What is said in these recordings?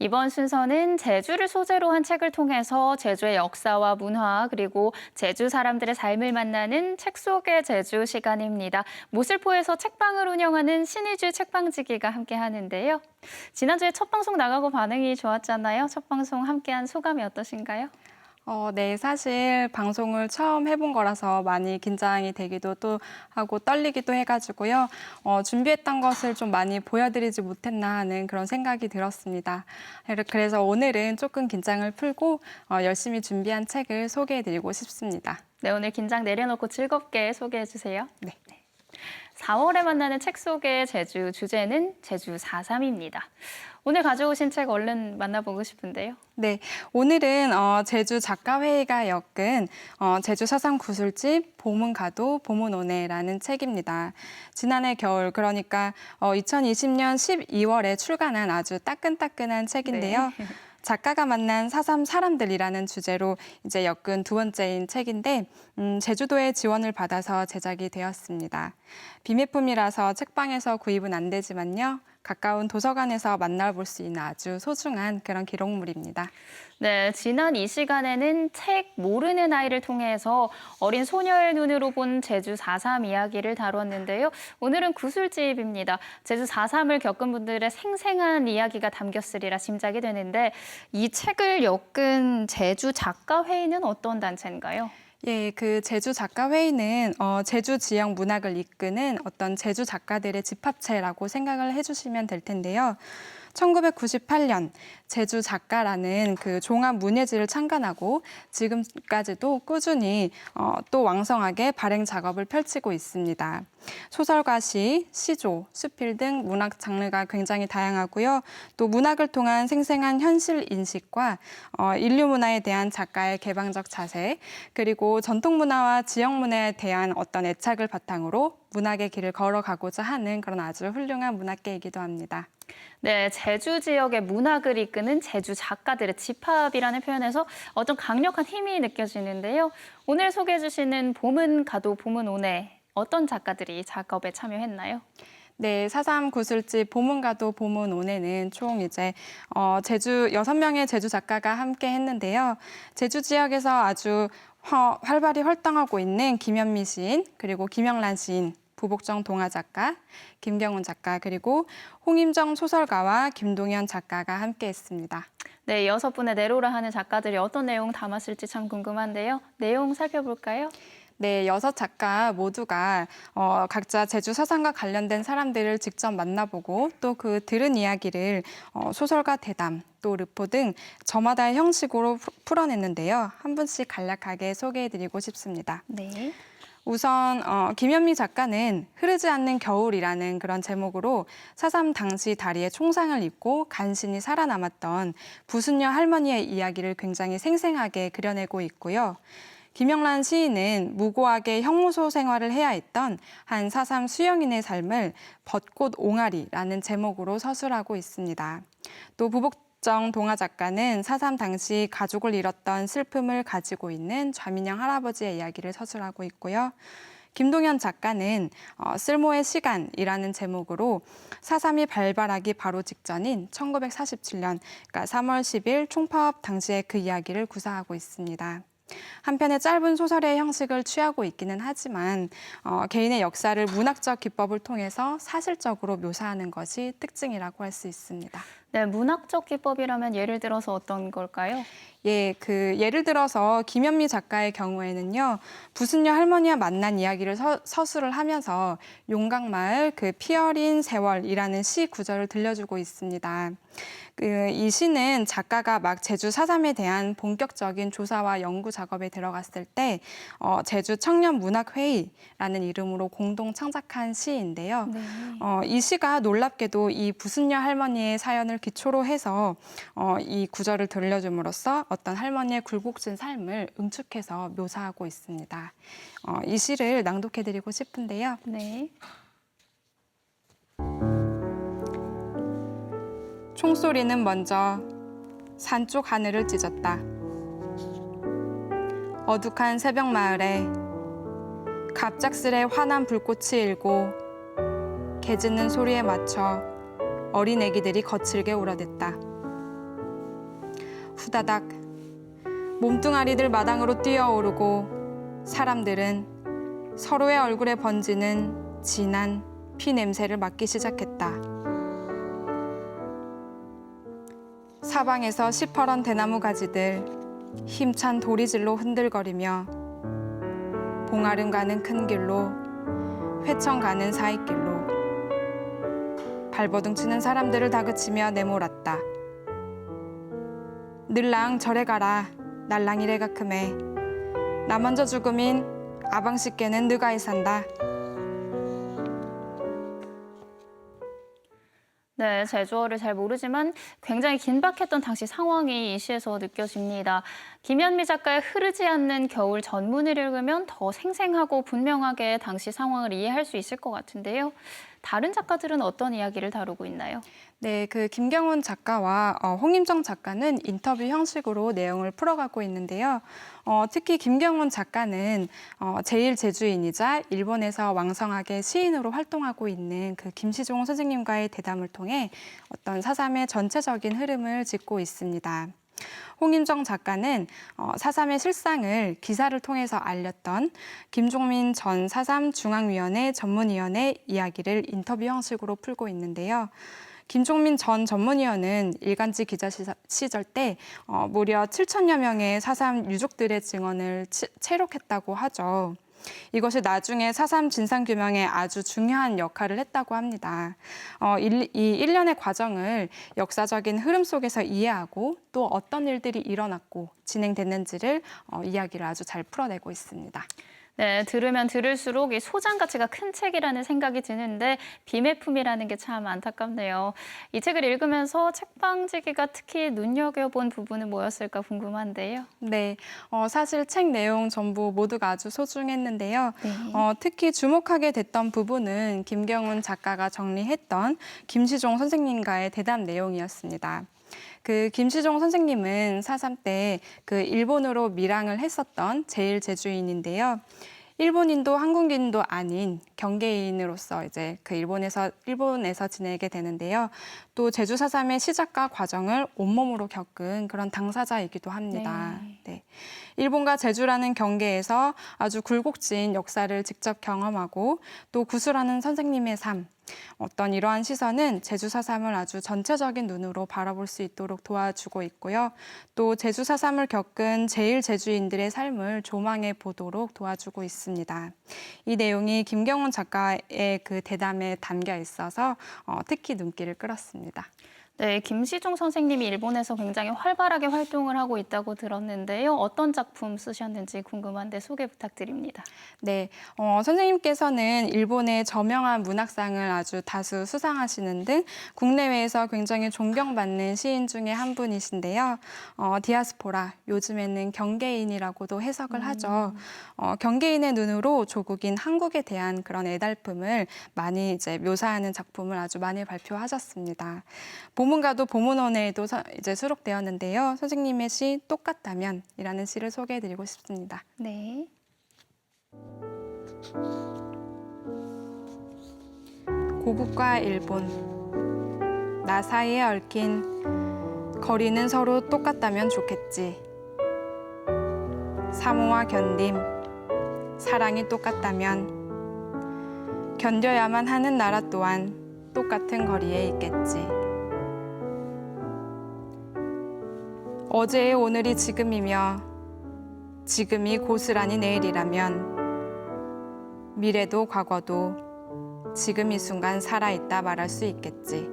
이번 순서는 제주를 소재로 한 책을 통해서 제주의 역사와 문화 그리고 제주 사람들의 삶을 만나는 책 속의 제주 시간입니다. 모슬포에서 책방을 운영하는 신의주 책방지기가 함께 하는데요. 지난주에 첫 방송 나가고 반응이 좋았잖아요. 첫 방송 함께한 소감이 어떠신가요? 네, 사실 방송을 처음 해본 거라서 많이 긴장이 되기도 또 하고 떨리기도 해가지고요. 준비했던 것을 좀 많이 보여드리지 못했나 하는 그런 생각이 들었습니다. 그래서 오늘은 조금 긴장을 풀고 열심히 준비한 책을 소개해드리고 싶습니다. 네, 오늘 긴장 내려놓고 즐겁게 소개해 주세요. 네. 4월에 만나는 책 속의 제주 주제는 제주 4.3입니다. 오늘 가져오신 책 얼른 만나보고 싶은데요. 네, 오늘은 제주 작가회의가 엮은 제주 사상 구술집 봄은 가도 봄은 오네라는 책입니다. 지난해 겨울, 그러니까 2020년 12월에 출간한 아주 따끈따끈한 책인데요. 네. 작가가 만난 4.3 사람들이라는 주제로 이제 엮은 두 번째인 책인데 제주도의 지원을 받아서 제작이 되었습니다. 비매품이라서 책방에서 구입은 안 되지만요. 가까운 도서관에서 만나볼 수 있는 아주 소중한 그런 기록물입니다. 네, 지난 이 시간에는 책 모르는 아이를 통해서 어린 소녀의 눈으로 본 제주 4.3 이야기를 다뤘는데요. 오늘은 구술집입니다. 제주 4.3을 겪은 분들의 생생한 이야기가 담겼으리라 짐작이 되는데 이 책을 엮은 제주 작가회의는 어떤 단체인가요? 예, 그 제주 작가회의는 제주 지역 문학을 이끄는 어떤 제주 작가들의 집합체라고 생각을 해주시면 될 텐데요. 1998년 제주 작가라는 그 종합 문예지를 창간하고 지금까지도 꾸준히 또 왕성하게 발행 작업을 펼치고 있습니다. 소설과 시, 시조, 수필 등 문학 장르가 굉장히 다양하고요. 또 문학을 통한 생생한 현실 인식과 인류 문화에 대한 작가의 개방적 자세, 그리고 전통 문화와 지역 문화에 대한 어떤 애착을 바탕으로 문학의 길을 걸어가고자 하는 그런 아주 훌륭한 문학계이기도 합니다. 네, 제주 지역의 문학을 이끄는 제주 작가들의 집합이라는 표현에서 어떤 강력한 힘이 느껴지는데요. 오늘 소개해 주시는 봄은 가도 봄은 오네. 어떤 작가들이 작업에 참여했나요? 네, 4.3 구술집 봄은 가도 봄은 오네는 총 이제 제주 6명의 제주 작가가 함께 했는데요. 제주 지역에서 아주 활발히 활동하고 있는 김현미 시인, 그리고 김영란 시인, 부복정 동화 작가, 김경훈 작가, 그리고 홍임정 소설가와 김동현 작가가 함께했습니다. 네, 6분의 내로라 하는 작가들이 어떤 내용 담았을지 참 궁금한데요. 내용 살펴볼까요? 네, 6작가 모두가 각자 제주 사상과 관련된 사람들을 직접 만나보고 또 그 들은 이야기를 소설과 대담, 또 르포 등 저마다의 형식으로 풀어냈는데요. 한 분씩 간략하게 소개해드리고 싶습니다. 네. 우선 김현미 작가는 흐르지 않는 겨울이라는 그런 제목으로 4.3 당시 다리에 총상을 입고 간신히 살아남았던 부순녀 할머니의 이야기를 굉장히 생생하게 그려내고 있고요. 김영란 시인은 무고하게 형무소 생활을 해야 했던 한 4.3 수영인의 삶을 벚꽃 옹알이라는 제목으로 서술하고 있습니다. 또 부복정 동화 작가는 4.3 당시 가족을 잃었던 슬픔을 가지고 있는 좌민영 할아버지의 이야기를 서술하고 있고요. 김동현 작가는 쓸모의 시간이라는 제목으로 4.3이 발발하기 바로 직전인 1947년, 그러니까 3월 10일 총파업 당시의 그 이야기를 구사하고 있습니다. 한편의 짧은 소설의 형식을 취하고 있기는 하지만 개인의 역사를 문학적 기법을 통해서 사실적으로 묘사하는 것이 특징이라고 할 수 있습니다. 네, 문학적 기법이라면 예를 들어서 어떤 걸까요? 예, 예를 들어서 김현미 작가의 경우에는요, 부순녀 할머니와 만난 이야기를 서술을 하면서 용각마을 그 피어린 세월이라는 시 구절을 들려주고 있습니다. 이 시는 작가가 막 제주 4.3에 대한 본격적인 조사와 연구 작업에 들어갔을 때 제주 청년문학회의라는 이름으로 공동 창작한 시인데요. 네. 이 시가 놀랍게도 이 부순녀 할머니의 사연을 기초로 해서 이 구절을 들려줌으로써 어떤 할머니의 굴곡진 삶을 응축해서 묘사하고 있습니다. 이 시를 낭독해드리고 싶은데요. 네. 총소리는 먼저 산 쪽 하늘을 찢었다. 어둑한 새벽 마을에 갑작스레 환한 불꽃이 일고 개 짖는 소리에 맞춰 어린 애기들이 거칠게 울어댔다. 후다닥 몸뚱아리들 마당으로 뛰어오르고 사람들은 서로의 얼굴에 번지는 진한 피 냄새를 맡기 시작했다. 사방에서 시퍼런 대나무 가지들 힘찬 도리질로 흔들거리며 봉아름 가는 큰 길로 회청 가는 사이길로 발버둥 치는 사람들을 다그치며 내몰았다. 늘랑 저래 가라 날랑 이래가 크매 나 먼저 죽음인 아방씨께는 느가이 산다. 네, 제주어를 잘 모르지만 굉장히 긴박했던 당시 상황이 이 시에서 느껴집니다. 김현미 작가의 흐르지 않는 겨울 전문을 읽으면 더 생생하고 분명하게 당시 상황을 이해할 수 있을 것 같은데요. 다른 작가들은 어떤 이야기를 다루고 있나요? 네, 김경훈 작가와 홍임정 작가는 인터뷰 형식으로 내용을 풀어가고 있는데요. 특히 김경훈 작가는 제1제주인이자 일본에서 왕성하게 시인으로 활동하고 있는 김시종 선생님과의 대담을 통해 어떤 사삼의 전체적인 흐름을 짚고 있습니다. 홍임정 작가는 사삼의 실상을 기사를 통해서 알렸던 김종민 전 사삼 중앙위원회 전문위원의 이야기를 인터뷰 형식으로 풀고 있는데요. 김종민 전 전문위원은 일간지 기자 시절 때 무려 7천여 명의 사삼 유족들의 증언을 채록했다고 하죠. 이것이 나중에 사삼 진상규명에 아주 중요한 역할을 했다고 합니다. 이 일련의 과정을 역사적인 흐름 속에서 이해하고 또 어떤 일들이 일어났고 진행됐는지를 이야기를 아주 잘 풀어내고 있습니다. 네, 들으면 들을수록 이 소장 가치가 큰 책이라는 생각이 드는데 비매품이라는 게 참 안타깝네요. 이 책을 읽으면서 책방지기가 특히 눈여겨본 부분은 뭐였을까 궁금한데요. 네, 사실 책 내용 전부 모두가 아주 소중했는데요. 네. 특히 주목하게 됐던 부분은 김경훈 작가가 정리했던 김시종 선생님과의 대담 내용이었습니다. 김시종 선생님은 사삼 때 일본으로 밀항을 했었던 제1제주인인데요. 일본인도 한국인도 아닌 경계인으로서 이제 일본에서 지내게 되는데요. 또 제주 사삼의 시작과 과정을 온몸으로 겪은 그런 당사자이기도 합니다. 네. 일본과 제주라는 경계에서 아주 굴곡진 역사를 직접 경험하고 또 구술하는 선생님의 삶, 어떤 이러한 시선은 제주 사삼을 아주 전체적인 눈으로 바라볼 수 있도록 도와주고 있고요. 또 제주 사삼을 겪은 제1제주인들의 삶을 조망해 보도록 도와주고 있습니다. 이 내용이 김경훈 작가의 대담에 담겨 있어서 특히 눈길을 끌었습니다. 네, 김시종 선생님이 일본에서 굉장히 활발하게 활동을 하고 있다고 들었는데요. 어떤 작품 쓰셨는지 궁금한데 소개 부탁드립니다. 네, 선생님께서는 일본의 저명한 문학상을 아주 다수 수상하시는 등 국내외에서 굉장히 존경받는 시인 중에 한 분이신데요. 디아스포라, 요즘에는 경계인이라고도 해석을 하죠. 경계인의 눈으로 조국인 한국에 대한 그런 애달픔을 많이 이제 묘사하는 작품을 아주 많이 발표하셨습니다. 보문가도 보문원에도 이제 수록되었는데요. 선생님의 시 똑같다면이라는 시를 소개해드리고 싶습니다. 네. 고국과 일본, 나 사이에 얽힌 거리는 서로 똑같다면 좋겠지. 사모와 견딤, 사랑이 똑같다면 견뎌야만 하는 나라 또한 똑같은 거리에 있겠지. 어제의 오늘이 지금이며 지금이 고스란히 내일이라면 미래도 과거도 지금 이 순간 살아있다 말할 수 있겠지.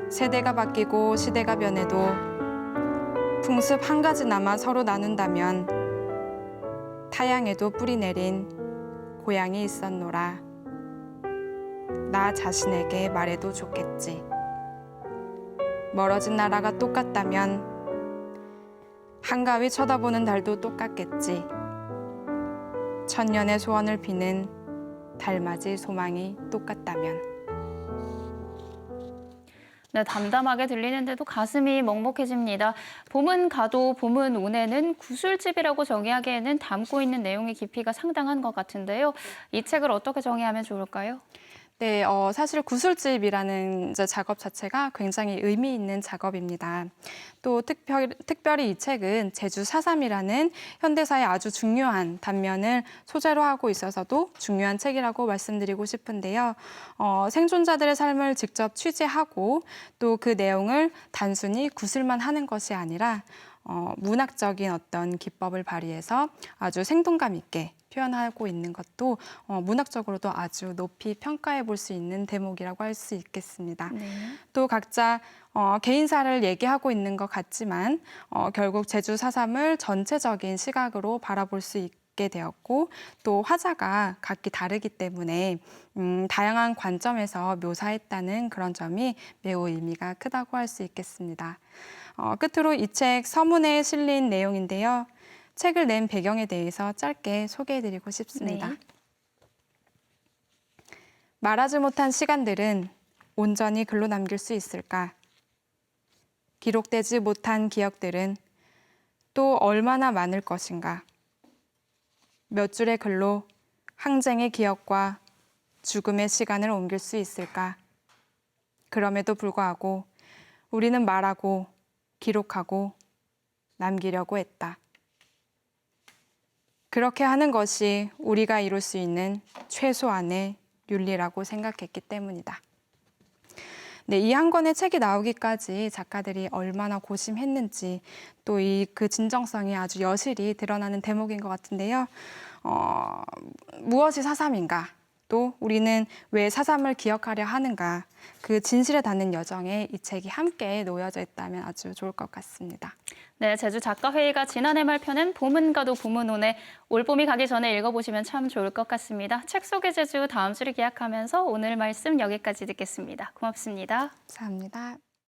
세대가 바뀌고 시대가 변해도 풍습 한 가지 남아 서로 나눈다면 타양에도 뿌리 내린 고향이 있었노라. 나 자신에게 말해도 좋겠지. 멀어진 나라가 똑같다면 한가위 쳐다보는 달도 똑같겠지. 천년의 소원을 비는 달맞이 소망이 똑같다면. 네, 담담하게 들리는데도 가슴이 먹먹해집니다. 봄은 가도 봄은 오네는 구술집이라고 정의하기에는 담고 있는 내용의 깊이가 상당한 것 같은데요. 이 책을 어떻게 정의하면 좋을까요? 네, 사실 구술집이라는 이제 작업 자체가 굉장히 의미 있는 작업입니다. 또 특별히 이 책은 제주 4.3이라는 현대사의 아주 중요한 단면을 소재로 하고 있어서도 중요한 책이라고 말씀드리고 싶은데요. 생존자들의 삶을 직접 취재하고 또 그 내용을 단순히 구술만 하는 것이 아니라 문학적인 어떤 기법을 발휘해서 아주 생동감 있게 표현하고 있는 것도 문학적으로도 아주 높이 평가해 볼 수 있는 대목이라고 할 수 있겠습니다. 네. 또 각자 개인사를 얘기하고 있는 것 같지만 결국 제주 4.3을 전체적인 시각으로 바라볼 수 있게 되었고 또 화자가 각기 다르기 때문에 다양한 관점에서 묘사했다는 그런 점이 매우 의미가 크다고 할 수 있겠습니다. 끝으로 이 책 서문에 실린 내용인데요. 책을 낸 배경에 대해서 짧게 소개해드리고 싶습니다. 네. 말하지 못한 시간들은 온전히 글로 남길 수 있을까? 기록되지 못한 기억들은 또 얼마나 많을 것인가? 몇 줄의 글로 항쟁의 기억과 죽음의 시간을 옮길 수 있을까? 그럼에도 불구하고 우리는 말하고 기록하고 남기려고 했다. 그렇게 하는 것이 우리가 이룰 수 있는 최소한의 윤리라고 생각했기 때문이다. 네, 이 한 권의 책이 나오기까지 작가들이 얼마나 고심했는지 또 그 진정성이 아주 여실히 드러나는 대목인 것 같은데요. 무엇이 4.3인가? 또 우리는 왜 4.3을 기억하려 하는가? 그 진실에 닿는 여정에 이 책이 함께 놓여져 있다면 아주 좋을 것 같습니다. 네, 제주 작가회의가 지난해 말 펴낸 봄은 가도 봄은 오네. 올봄이 가기 전에 읽어보시면 참 좋을 것 같습니다. 책 속의 제주 다음 주를 기약하면서 오늘 말씀 여기까지 듣겠습니다. 고맙습니다. 감사합니다.